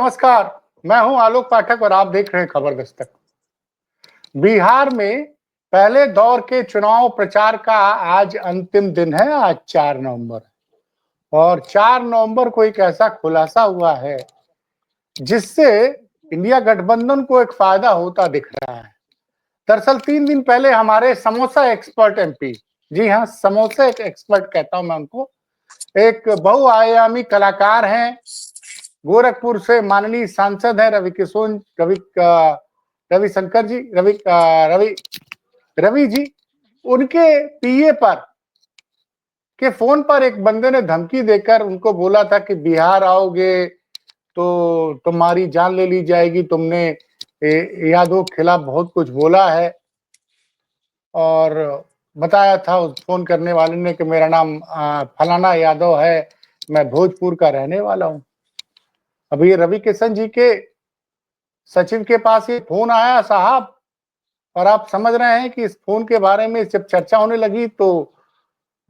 नमस्कार, मैं हूं आलोक पाठक और आप देख रहे हैं खबर दस्तक। बिहार में पहले दौर के चुनाव प्रचार का आज अंतिम दिन है। आज 4 नवंबर और 4 नवंबर को एक ऐसा खुलासा हुआ है जिससे इंडिया गठबंधन को एक फायदा होता दिख रहा है। दरअसल 3 दिन पहले हमारे समोसा एक्सपर्ट एमपी, जी हाँ, समोसा एक्सपर्ट कहता हूं मैं उनको, एक बहुआयामी कलाकार हैं, गोरखपुर से माननीय सांसद है रविशंकर जी, रवि जी, उनके पीए पर के फोन पर एक बंदे ने धमकी देकर उनको बोला था कि बिहार आओगे तो तुम्हारी जान ले ली जाएगी, तुमने यादव के खिलाफ बहुत कुछ बोला है। और बताया था उस फोन करने वाले ने कि मेरा नाम फलाना यादव है, मैं भोजपुर का रहने वाला हूं। अभी ये रवि किशन जी के सचिव के पास ये फोन आया साहब, और आप समझ रहे हैं कि इस फोन के बारे में जब चर्चा होने लगी तो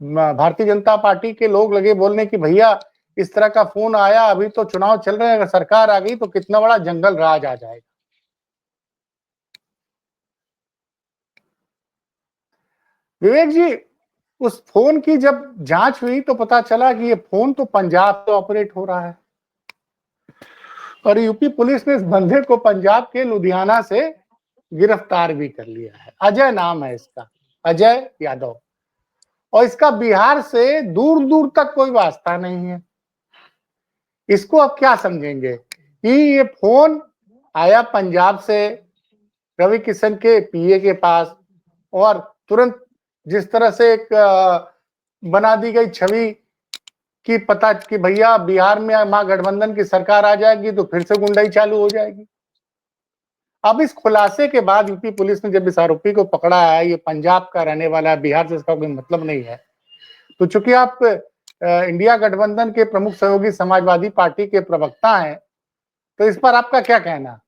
भारतीय जनता पार्टी के लोग लगे बोलने कि भैया इस तरह का फोन आया, अभी तो चुनाव चल रहे हैं, अगर सरकार आ गई तो कितना बड़ा जंगल राज आ जाएगा। विवेक जी, उस फोन की जब जांच हुई तो पता चला कि ये फोन तो पंजाब से ऑपरेट हो रहा है और यूपी पुलिस ने इस बंदे को पंजाब के लुधियाना से गिरफ्तार भी कर लिया है। अजय नाम है इसका, अजय यादव, और इसका बिहार से दूर दूर तक कोई वास्ता नहीं है। इसको अब क्या समझेंगे कि ये फोन आया पंजाब से रवि किशन के पीए के पास, और तुरंत जिस तरह से एक बना दी गई छवि कि पता कि भैया बिहार में महागठबंधन की सरकार आ जाएगी तो फिर से गुंडाई चालू हो जाएगी। अब इस खुलासे के बाद यूपी पुलिस ने जब इस आरोपी को पकड़ा है, ये पंजाब का रहने वाला है, बिहार से इसका कोई मतलब नहीं है, तो चूंकि आप इंडिया गठबंधन के प्रमुख सहयोगी समाजवादी पार्टी के प्रवक्ता हैं, तो इस पर आपका क्या कहना?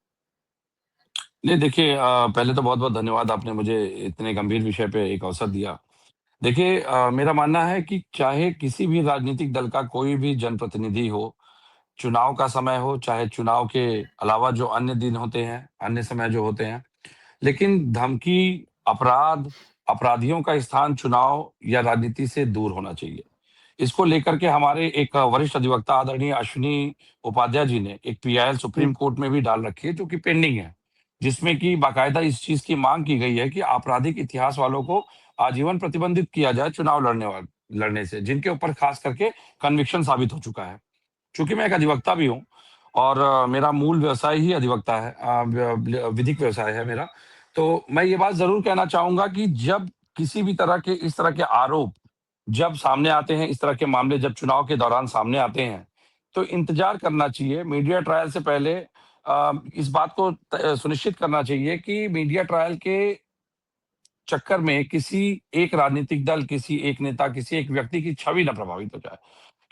नहीं देखिए, पहले तो बहुत बहुत धन्यवाद, आपने मुझे इतने गंभीर विषय पे एक अवसर दिया। देखिए, मेरा मानना है कि चाहे किसी भी राजनीतिक दल का कोई भी जनप्रतिनिधि हो, चुनाव का समय हो, चाहे चुनाव के अलावा जो अन्य दिन होते हैं, अन्य समय जो होते हैं, लेकिन धमकी, अपराध, अपराधियों का स्थान चुनाव या राजनीति से दूर होना चाहिए। इसको लेकर के हमारे एक वरिष्ठ अधिवक्ता आदरणीय अश्विनी उपाध्याय जी ने एक पीआईएल सुप्रीम कोर्ट में भी डाल रखी है, जो कि पेंडिंग है, जिसमें कि बाकायदा इस चीज की मांग की गई है कि आपराधिक इतिहास वालों को आजीवन प्रतिबंधित किया जाए चुनाव लड़ने से, जिनके ऊपर खास करके कन्विक्शन साबित हो चुका है। चूंकि मैं एक अधिवक्ता भी हूँ और मेरा मूल व्यवसाय ही अधिवक्ता है, विधिक व्यवसाय है मेरा, तो मैं ये बात जरूर कहना चाहूंगा कि जब किसी भी तरह के इस तरह के आरोप जब सामने आते हैं, इस तरह के मामले जब चुनाव के दौरान सामने आते हैं, तो इंतजार करना चाहिए। मीडिया ट्रायल से पहले इस बात को सुनिश्चित करना चाहिए कि मीडिया ट्रायल के चक्कर में किसी एक राजनीतिक दल, किसी एक नेता, किसी एक व्यक्ति की छवि न प्रभावित हो जाए,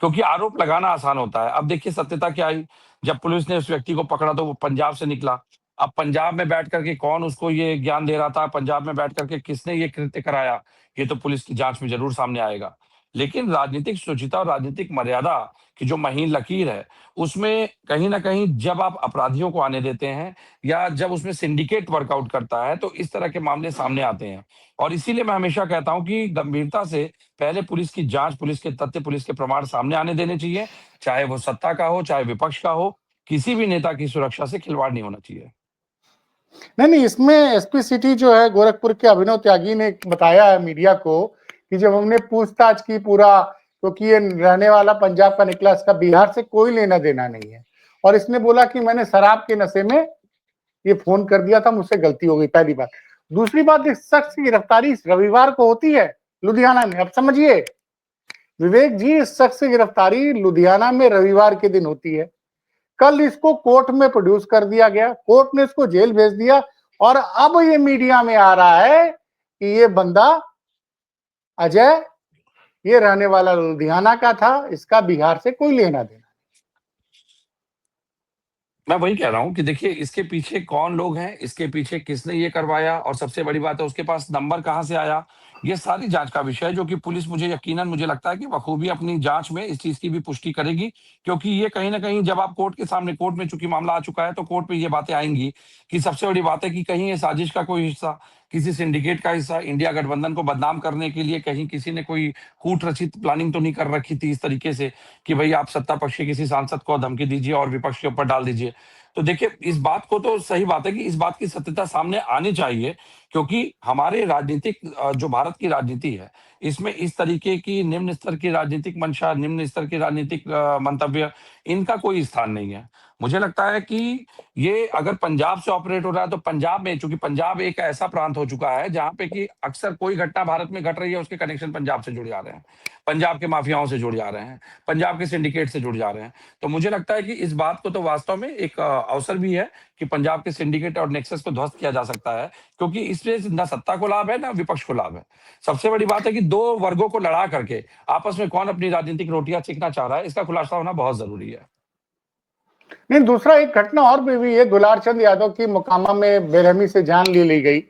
क्योंकि आरोप लगाना आसान होता है। अब देखिए सत्यता क्या आई, जब पुलिस ने उस व्यक्ति को पकड़ा तो वो पंजाब से निकला। अब पंजाब में बैठ करके कौन उसको ये ज्ञान दे रहा था, पंजाब में बैठ करके किसने ये कृत्य कराया, ये तो पुलिस की जांच में जरूर सामने आएगा। लेकिन राजनीतिक शुचिता और राजनीतिक मर्यादा की जो महीन लकीर है, उसमें कहीं ना कहीं जब आप अपराधियों को आने देते हैं या जब उसमें सिंडिकेट वर्कआउट करता है, तो इस तरह के मामले सामने आते हैं। और इसीलिए मैं हमेशा कहता हूं कि गंभीरता से पहले पुलिस की जांच, पुलिस के तथ्य, पुलिस के प्रमाण सामने आने देने चाहिए, चाहे वो सत्ता का हो, चाहे विपक्ष का हो। किसी भी नेता की सुरक्षा से खिलवाड़ नहीं होना चाहिए। नहीं, इसमें एसपी सिटी जो है गोरखपुर के अभिनव त्यागी ने बताया है मीडिया को कि जब हमने पूछताछ की पूरा, क्योंकि ये रहने वाला पंजाब का निकला, इसका बिहार से कोई लेना देना नहीं है, और इसने बोला कि मैंने शराब के नशे में ये फोन कर दिया था, मुझसे गलती हो गई, पहली बात। दूसरी बात, इस शख्स की गिरफ्तारी रविवार को होती है लुधियाना में। अब समझिए विवेक जी, इस शख्स की गिरफ्तारी लुधियाना में रविवार के दिन होती है। कल इसको कोर्ट में प्रोड्यूस कर दिया गया, कोर्ट ने इसको जेल भेज दिया, और अब ये मीडिया में आ रहा है कि ये बंदा अजय, ये रहने वाला लुधियाना का था, इसका बिहार से कोई लेना देना। मैं वही कह रहा हूँ कि देखिए इसके पीछे कौन लोग हैं, इसके पीछे किसने ये करवाया, और सबसे बड़ी बात है उसके पास नंबर कहाँ से आया। ये सारी जांच का विषय है, जो कि पुलिस मुझे यकीनन मुझे लगता है कि बखूबी अपनी जांच में इस चीज की भी पुष्टि करेगी। क्योंकि ये कहीं ना कहीं जब आप कोर्ट के सामने, कोर्ट में चूंकि मामला आ चुका है, तो कोर्ट में ये बातें आएंगी कि सबसे बड़ी बात है कि कहीं ये साजिश का कोई हिस्सा, किसी सिंडिकेट का हिस्सा, इंडिया गठबंधन को बदनाम करने के लिए कहीं किसी ने कोई कूट रचित प्लानिंग तो नहीं कर रखी थी इस तरीके से कि भाई आप सत्ता पक्ष के किसी सांसद को धमकी दीजिए और विपक्ष के ऊपर डाल दीजिए। तो देखिए इस बात को, तो सही बात है कि इस बात की सत्यता सामने आनी चाहिए। क्योंकि हमारे राजनीतिक जो भारत की राजनीति है, इसमें इस तरीके की निम्न स्तर की राजनीतिक मंशा, निम्न स्तर की राजनीतिक मंतव्य, इनका कोई स्थान नहीं है। मुझे लगता है कि ये अगर पंजाब से ऑपरेट हो रहा है, तो पंजाब में, चूंकि पंजाब एक ऐसा प्रांत हो चुका है जहां पे कि अक्सर कोई घटना भारत में घट रही है, उसके कनेक्शन पंजाब से जुड़ जा रहे हैं, पंजाब के माफियाओं से जुड़ जा रहे हैं, पंजाब के सिंडिकेट से जुड़ जा रहे हैं। तो मुझे लगता है कि इस बात को तो वास्तव में एक अवसर भी है कि पंजाब के सिंडिकेट और नेक्सस को ध्वस्त किया जा सकता है। क्योंकि इससे ना सत्ता को लाभ है, ना विपक्ष को लाभ है। सबसे बड़ी बात है कि दो वर्गों को लड़ा करके आपस में कौन अपनी राजनीतिक रोटियां सेकना चाह रहा है, इसका खुलासा होना बहुत जरूरी है। नहीं, दूसरा एक घटना और भी हुई है। दुलार चंद यादव की मोकामा में बेरहमी से जान ले ली गई,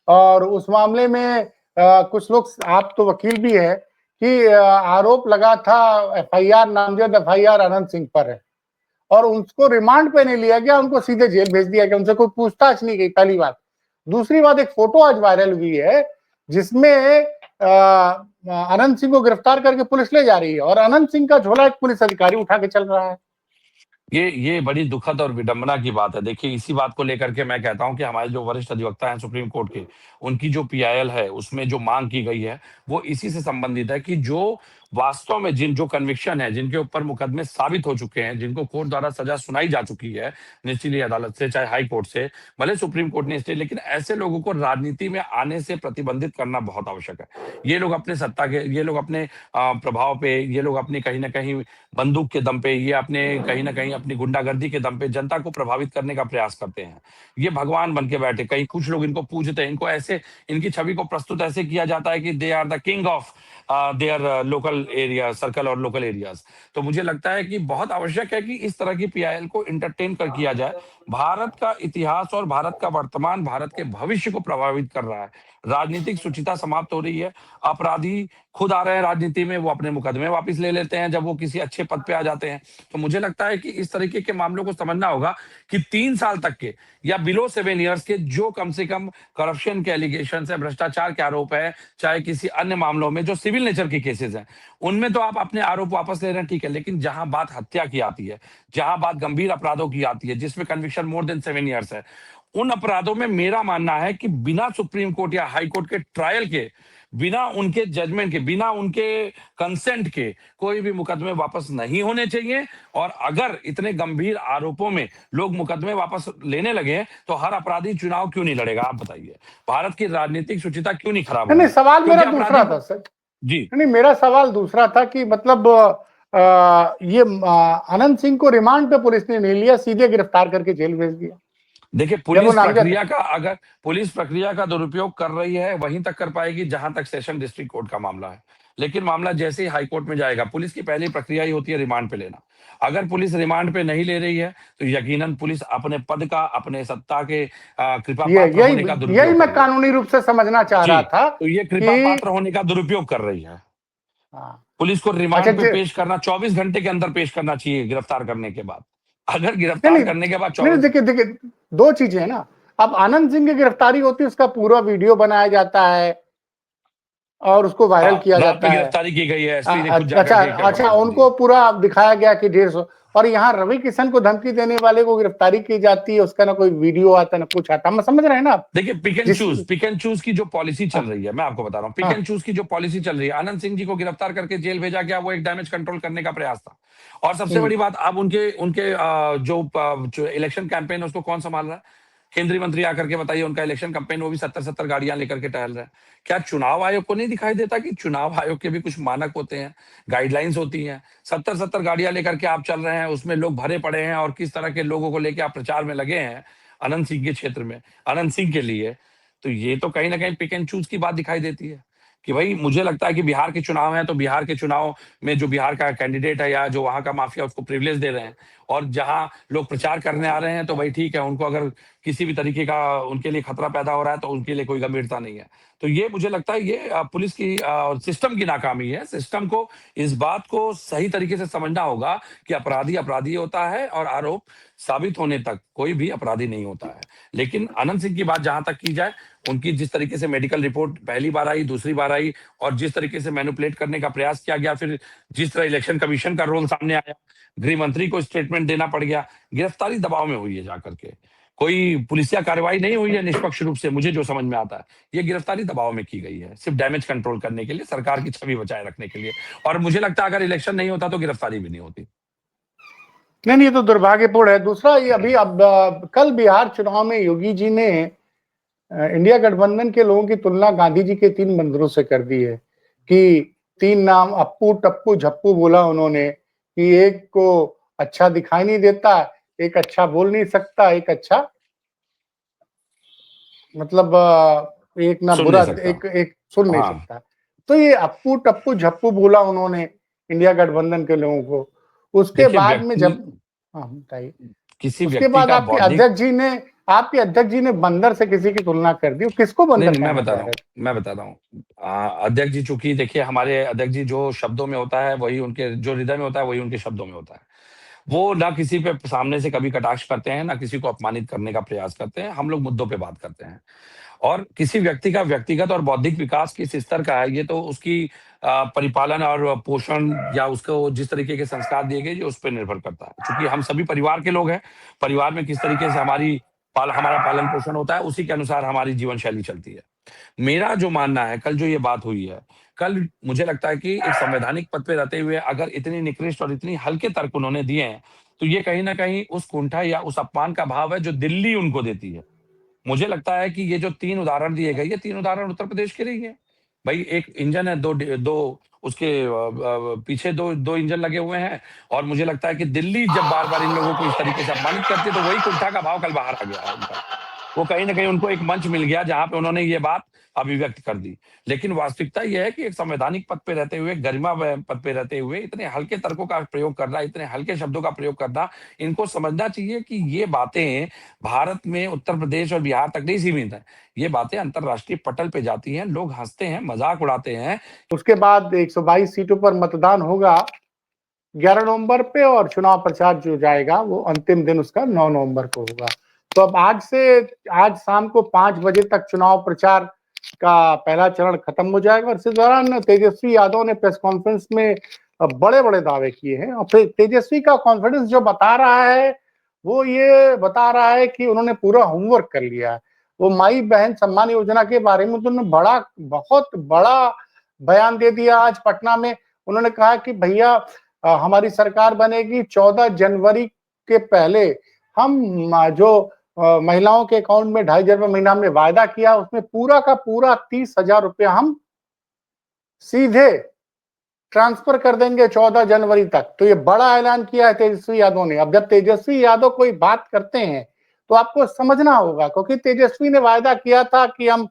और उस मामले में कुछ लोग, आप तो वकील भी है, कि आरोप लगा था, एफआईआर, नामजद एफआईआर अनंत सिंह पर है, और उनको रिमांड पे नहीं लिया गया, उनको सीधे जेल भेज दिया गया, उनसे कोई पूछताछ नहीं की। पहली बात। दूसरी बात, एक फोटो आज वायरल हुई है जिसमें अनंत सिंह को गिरफ्तार करके पुलिस ले जा रही है, और अनंत सिंह का झोला एक पुलिस अधिकारी उठा के चल रहा है। ये बड़ी दुखद और विडंबना की बात है। देखिए इसी बात को लेकर के मैं कहता हूं कि हमारे जो वरिष्ठ अधिवक्ता हैं सुप्रीम कोर्ट के, उनकी जो पीआईएल है उसमें जो मांग की गई है, वो इसी से संबंधित है कि जो वास्तव में जो कन्विक्शन है, जिनके ऊपर मुकदमे साबित हो चुके हैं, जिनको कोर्ट द्वारा सजा सुनाई जा चुकी है, निचली अदालत से चाहे हाई कोर्ट से, भले सुप्रीम कोर्ट ने स्टे, लेकिन ऐसे लोगों को राजनीति में आने से प्रतिबंधित करना बहुत आवश्यक है। ये लोग अपने सत्ता के, ये लोग अपने प्रभाव पे, ये लोग अपनी कहीं ना कहीं बंदूक के दम पे, ये अपने कहीं ना कहीं अपनी गुंडागर्दी के दम पे जनता को प्रभावित करने का प्रयास करते हैं। ये भगवान बन के बैठे, कहीं कुछ लोग इनको पूजते हैं, इनको ऐसे, इनकी छवि को प्रस्तुत ऐसे किया जाता है कि they are the king of their local area circle और लोकल एरियाज। तो मुझे लगता है कि बहुत आवश्यक है कि इस तरह की पीआईएल को इंटरटेन कर किया जाए। भारत का इतिहास और भारत का वर्तमान भारत के भविष्य को प्रभावित कर रहा है। राजनीतिक शुचिता समाप्त हो रही है। अपराधी खुद आ रहे हैं राजनीति में, वो अपने मुकदमे वापस ले लेते हैं जब वो किसी अच्छे पद पे आ जाते हैं। तो मुझे लगता है कि इस तरीके के मामलों को समझना होगा कि 3 साल तक के या बिलो 7 इयर्स के जो कम से कम करप्शन के एलिगेशन है, भ्रष्टाचार के आरोप है, चाहे किसी अन्य मामलों में जो सिविल नेचर के केसेस हैं, उनमें तो आप अपने आरोप वापस ले रहे हैं, ठीक है। लेकिन जहां बात हत्या की आती है, जहां बात गंभीर अपराधों की आती है, जिसमें कन्विक्शन मोर देन 7 इयर्स है, उन अपराधों में मेरा मानना है कि बिना सुप्रीम कोर्ट या हाई कोर्ट के ट्रायल के, बिना उनके जजमेंट के, बिना उनके कंसेंट के कोई भी मुकदमे वापस नहीं होने चाहिए। और अगर इतने गंभीर आरोपों में लोग मुकदमे वापस लेने लगे तो हर अपराधी चुनाव क्यों नहीं लड़ेगा? आप बताइए, भारत की राजनीतिक शुचिता क्यों नहीं खराब नहीं, होगी? सवाल मेरा क्योंकि अपराधी दूसरा को, था सर। जी नहीं, मेरा सवाल दूसरा था कि मतलब ये अनंत सिंह को रिमांड पे पुलिस ने नहीं लिया, सीधे गिरफ्तार करके जेल भेज दिया देखिए, जब वो पुलिस नामजद प्रक्रिया है। का, अगर पुलिस प्रक्रिया का दुरुपयोग कर रही है वहीं तक कर पाएगी जहां तक सेशन डिस्ट्रिक्ट कोर्ट का मामला है। लेकिन मामला जैसे ही हाई कोर्ट में जाएगा, पुलिस की पहली प्रक्रिया ही होती है रिमांड पे लेना। अगर पुलिस रिमांड पे नहीं ले रही है तो यकीनन पुलिस अपने पद का, अपने सत्ता के कृपा ये पात्र होने का यही यही दुरुपयोग कर मैं रही है। कानूनी रूप से समझना चाह जी, रहा था तो ये कृपा कि पात्र होने का दुरुपयोग कर रही है। हाँ, पुलिस को अच्छा रिमांड पे पेश करना 24 घंटे के अंदर पेश करना चाहिए गिरफ्तार करने के बाद। अगर नहीं गिरफ्तार नहीं करने के बाद नहीं, 24, देखिए देखिए, दो चीजें है ना। अब आनंद सिंह की गिरफ्तारी होती है, उसका पूरा वीडियो बनाया जाता है और उसको वायरल हाँ, किया रात में जाता है। गिरफ्तारी की गई है, एसपी ने खुद जाकर अच्छा के क्या अच्छा, करवाया जी। उनको पूरा दिखाया गया कि 150, और यहाँ रवि किशन को धमकी देने वाले को गिरफ्तारी की जाती है, उसका ना कोई वीडियो आता ना कुछ आता। हम समझ रहे हैं ना आप? देखिए जिस पिक एंड चूज की जो पॉलिसी चल हाँ रही है, मैं आपको बता रहा हूँ, पिक हाँ एंड चूज की जो पॉलिसी चल रही है, आनंद सिंह जी को गिरफ्तार करके जेल भेजा गया, वो एक डैमेज कंट्रोल करने का प्रयास था। और सबसे हम्म, बड़ी बात, अब उनके उनके जो इलेक्शन कैंपेन है उसको कौन संभाल रहा है? केंद्रीय मंत्री आकर के बताइए, उनका इलेक्शन कैंपेन, वो भी 70-70 गाड़ियां लेकर के टहल रहे हैं। क्या चुनाव आयोग को नहीं दिखाई देता कि चुनाव आयोग के भी कुछ मानक होते हैं, गाइडलाइंस होती हैं? 70-70 गाड़ियां लेकर के आप चल रहे हैं, उसमें लोग भरे पड़े हैं, और किस तरह के लोगों को लेकर आप प्रचार में लगे हैं अनंत सिंह के क्षेत्र में, अनंत सिंह के लिए। तो ये तो कहीं ना कहीं पिक एंड चूज की बात दिखाई देती है। कि भाई मुझे लगता है कि बिहार के चुनाव हैं तो बिहार के चुनाव में जो बिहार का कैंडिडेट है या जो वहां का माफिया उसको प्रिविलेज दे रहे हैं, और जहां लोग प्रचार करने आ रहे हैं तो भाई ठीक है, उनको अगर किसी भी तरीके का उनके लिए खतरा पैदा हो रहा है तो उनके लिए कोई गंभीरता नहीं है। तो ये मुझे लगता है ये पुलिस की सिस्टम की नाकामी है। सिस्टम को इस बात को सही तरीके से समझना होगा कि अपराधी अपराधी होता है और आरोप साबित होने तक कोई भी अपराधी नहीं होता है। लेकिन अनंत सिंह की बात जहां तक की जाए, उनकी जिस तरीके से मेडिकल रिपोर्ट पहली बार आई, दूसरी बार आई, और जिस तरीके से मैनिपुलेट करने का प्रयास किया गया, फिर जिस तरह इलेक्शन कमीशन का रोल सामने आया, गृह मंत्री को स्टेटमेंट देना पड़ गया, गिरफ्तारी दबाव में हुई है जाकर के, कोई पुलिसिया कार्रवाई नहीं हुई है निष्पक्ष रूप से, मुझे जो समझ में आता है ये गिरफ्तारी दबाव में की गई है, सिर्फ डैमेज कंट्रोल करने के लिए, सरकार की छवि बचाए रखने के लिए। और मुझे लगता है अगर इलेक्शन नहीं होता तो गिरफ्तारी भी नहीं होती। नहीं, ये तो दुर्भाग्यपूर्ण है। दूसरा, ये अभी अब कल बिहार चुनाव में योगी जी ने इंडिया गठबंधन के लोगों की तुलना गांधी जी के 3 मंदिरों से कर दी है कि 3 नाम अप्पू टप्पू झप्पू बोला उन्होंने कि एक को अच्छा दिखाई नहीं देता, एक अच्छा बोल नहीं सकता, एक अच्छा मतलब एक ना सुन बुरा, नहीं सकता। एक सुन नहीं हाँ, सकता। तो ये अप्पू टप्पू झप्पू बोला उन्होंने इंडिया गठबंधन के लोगों को। उसके देखिए बाद में व्यक्ति, जब, हाँ बताइए, किसी उसके व्यक्ति बाद का बौद्धिक, आपके अध्यक्ष जी ने बंदर से किसी की तुलना कर दी। वो किसको नहीं बंदर नहीं, मैं कहना बता चाह रहा रहे हूँ, थे? मैं बता रहा हूँ, अध्यक्ष जी, चूंकि देखिए हमारे अध्यक्ष जी जो शब्दों में होता है वही उनके, जो हृदय में होता है वही उनके शब्दों में होता है। वो ना किसी पे सामने से कभी कटाक्ष करते हैं, ना किसी को अपमानित करने का प्रयास करते हैं। हम लोग मुद्दों पे बात करते हैं, और किसी व्यक्ति का व्यक्तिगत और बौद्धिक विकास किस स्तर का है ये तो उसकी परिपालन और पोषण या उसको जिस तरीके के संस्कार दिए गए ये उस पर निर्भर करता है। चूंकि हम सभी परिवार के लोग हैं, परिवार में किस तरीके से हमारा पालन पोषण होता है उसी के अनुसार हमारी जीवन शैली चलती है। मेरा जो मानना है, कल जो ये बात हुई है, कल मुझे लगता है कि एक संवैधानिक पद पे रहते हुए अगर इतनी निकृष्ट और इतनी हल्के तर्क उन्होंने दिए हैं, तो ये कहीं ना कहीं उस कुंठा या उस अपमान का भाव है जो दिल्ली उनको देती है। मुझे लगता है कि ये जो 3 उदाहरण दिए गए, ये 3 उदाहरण उत्तर प्रदेश के नहीं है। भाई एक इंजन है, 2 उसके पीछे 2 इंजन लगे हुए हैं, और मुझे लगता है कि दिल्ली जब बार-बार इन लोगों को इस तरीके से अपमानित करती है, तो वही कुंठा का भाव कल बाहर आ गया है उनका। वो कहीं न कहीं उनको एक मंच मिल गया जहाँ पे उन्होंने ये बात अभिव्यक्त कर दी। लेकिन वास्तविकता ये है कि एक संवैधानिक पद पे रहते हुए, गरिमा पद पे रहते हुए इतने हल्के तर्कों का प्रयोग करना, इतने हल्के शब्दों का प्रयोग करना, इनको समझना चाहिए कि ये बातें भारत में उत्तर प्रदेश और बिहार तक नहीं सीमित है। ये बातें अंतर्राष्ट्रीय पटल पे जाती हैं, लोग हँसते हैं, मज़ाक उड़ाते हैं। उसके बाद 122 सीटों पर मतदान होगा 11 नवंबर पे, और चुनाव प्रचार जो जाएगा वो अंतिम दिन उसका 9 नवंबर को होगा। तो अब आज शाम को 5 बजे तक चुनाव प्रचार का पहला चरण खत्म हो जाएगा, और इस दौरान तेजस्वी यादव ने प्रेस कॉन्फ्रेंस में बड़े-बड़े दावे किए हैं। और फिर तेजस्वी का कॉन्फिडेंस जो बता रहा है, वो ये बता रहा है कि उन्होंने पूरा होमवर्क कर लिया है। वो माई बहन सम्मान योजना के बारे में तो उन्होंने बहुत बड़ा बयान दे दिया आज पटना में। उन्होंने कहा कि भैया हमारी सरकार बनेगी 14 जनवरी के पहले हम जो महिलाओं के अकाउंट में 2,500 रुपए महीना हमने वायदा किया, उसमें पूरा का पूरा 30,000 रुपया हम सीधे ट्रांसफर कर देंगे 14 जनवरी तक। तो ये बड़ा ऐलान किया है तेजस्वी यादव ने। अब जब तेजस्वी यादव कोई बात करते हैं तो आपको समझना होगा, क्योंकि तेजस्वी ने वायदा किया था कि हम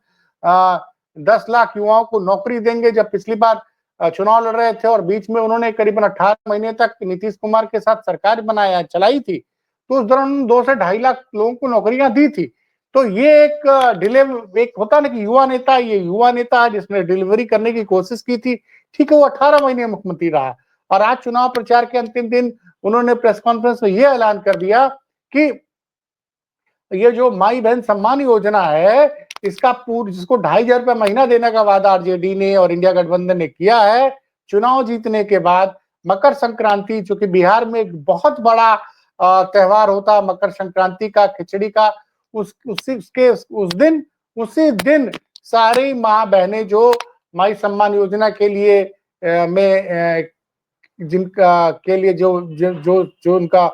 10 लाख युवाओं को नौकरी देंगे जब पिछली बार चुनाव लड़ रहे थे, और बीच में उन्होंने करीबन 18 महीने तक नीतीश कुमार के साथ सरकार चलाई थी। तो उस दौरान 2 से 2.5 लाख लोगों को नौकरियां दी थी। तो ये एक होता ना कि युवा नेता, ये युवा नेता जिसने डिलीवरी करने की कोशिश की थी। ठीक है, वो 18 महीने मुख्यमंत्री रहा, और आज चुनाव प्रचार के अंतिम दिन उन्होंने प्रेस कॉन्फ्रेंस में यह ऐलान कर दिया कि ये जो माई बहन सम्मान योजना है, जिसको 2,500 रुपए महीना देने का वादा आरजेडी ने और इंडिया गठबंधन ने किया है, चुनाव जीतने के बाद मकर संक्रांति, जो कि बिहार में एक बहुत बड़ा त्योहार होता है मकर संक्रांति का, खिचड़ी का, उसी दिन सारी माँ बहनें जो माई सम्मान योजना के लिए जिनका के लिए जो उनका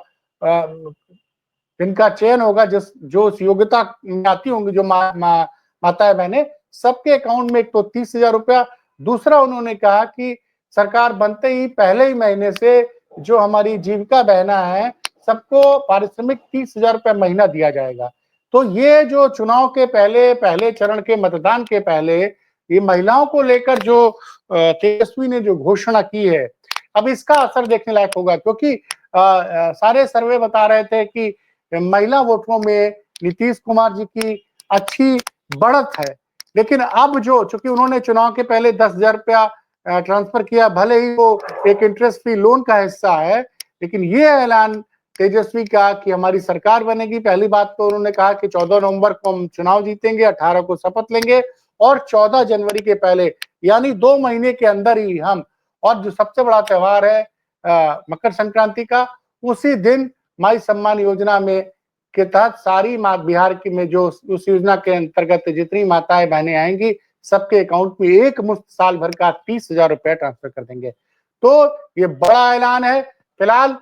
जिनका चयन होगा, जो उस योग्यता में आती होंगी, जो माताएं बहनें, सबके अकाउंट में एक तो 30,000 रुपया। दूसरा, उन्होंने कहा कि सरकार बनते ही पहले ही महीने से जो हमारी जीविका बहना है, सबको पारिश्रमिक 30,000 रुपया महीना दिया जाएगा। तो ये जो चुनाव के पहले चरण के मतदान के पहले ये महिलाओं को लेकर जो तेजस्वी ने जो घोषणा की है, अब इसका असर देखने लायक होगा, क्योंकि सारे सर्वे बता रहे थे कि महिला वोटरों में नीतीश कुमार जी की अच्छी बढ़त है। लेकिन अब जो, चूंकि उन्होंने चुनाव के पहले 10,000 रुपया ट्रांसफर किया, भले ही वो एक इंटरेस्ट फ्री लोन का हिस्सा है, लेकिन ये ऐलान तेजस्वी का कि हमारी सरकार बनेगी, पहली बात तो उन्होंने कहा कि 14 नवंबर को हम चुनाव जीतेंगे, 18 को शपथ लेंगे और 14 जनवरी के पहले, यानी 2 महीने के अंदर ही हम, और जो सबसे बड़ा त्योहार है मकर संक्रांति का, उसी दिन माई सम्मान योजना में के तहत सारी बिहार की में जो उस योजना के अंतर्गत जितनी माताएं बहनें आएंगी, सबके अकाउंट में एक मुश्त साल भर का 30,000 रुपया ट्रांसफर कर देंगे। तो ये बड़ा ऐलान है। फिलहाल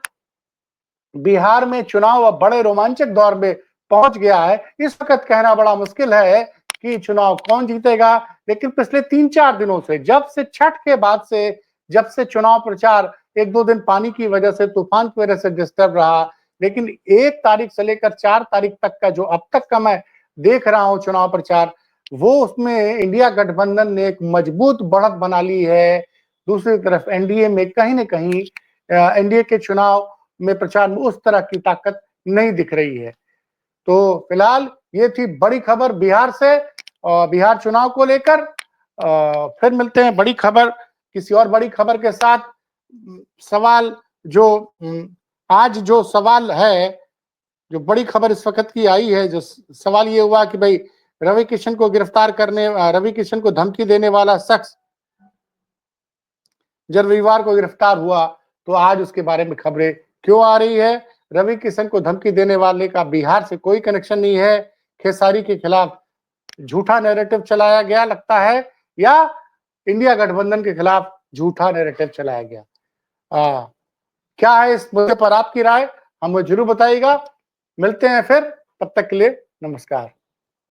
बिहार में चुनाव अब बड़े रोमांचक दौर में पहुंच गया है। इस वक्त कहना बड़ा मुश्किल है कि चुनाव कौन जीतेगा, लेकिन पिछले 3-4 दिनों से, जब से छठ के बाद से, जब से चुनाव प्रचार 1-2 दिन पानी की वजह से, तूफान की वजह से डिस्टर्ब रहा, लेकिन 1 तारीख से लेकर 4 तारीख तक का जो अब तक का मैं देख रहा हूं चुनाव प्रचार, वो उसमें इंडिया गठबंधन ने एक मजबूत बढ़त बना ली है। दूसरी तरफ एनडीए में कहीं न कहीं एनडीए के चुनाव में प्रचार में उस तरह की ताकत नहीं दिख रही है। तो फिलहाल ये थी बड़ी खबर बिहार से और बिहार चुनाव को लेकर। फिर मिलते हैं बड़ी खबर, किसी और बड़ी खबर के साथ। सवाल जो आज जो सवाल है, जो बड़ी खबर इस वक्त की आई है, जो सवाल ये हुआ कि भाई रवि किशन को गिरफ्तार करने, रवि किशन को धमकी देने वाला शख्स जब रविवार को गिरफ्तार हुआ, तो आज उसके बारे में खबरें क्यों आ रही है? रवि किशन को धमकी देने वाले का बिहार से कोई कनेक्शन नहीं है, खेसारी के खिलाफ झूठा नैरेटिव चलाया गया लगता है, या इंडिया गठबंधन के खिलाफ झूठा नैरेटिव चलाया गया। क्या है इस मुद्दे पर आपकी राय, हमें जरूर बताइएगा। मिलते हैं फिर, तब तक के लिए नमस्कार।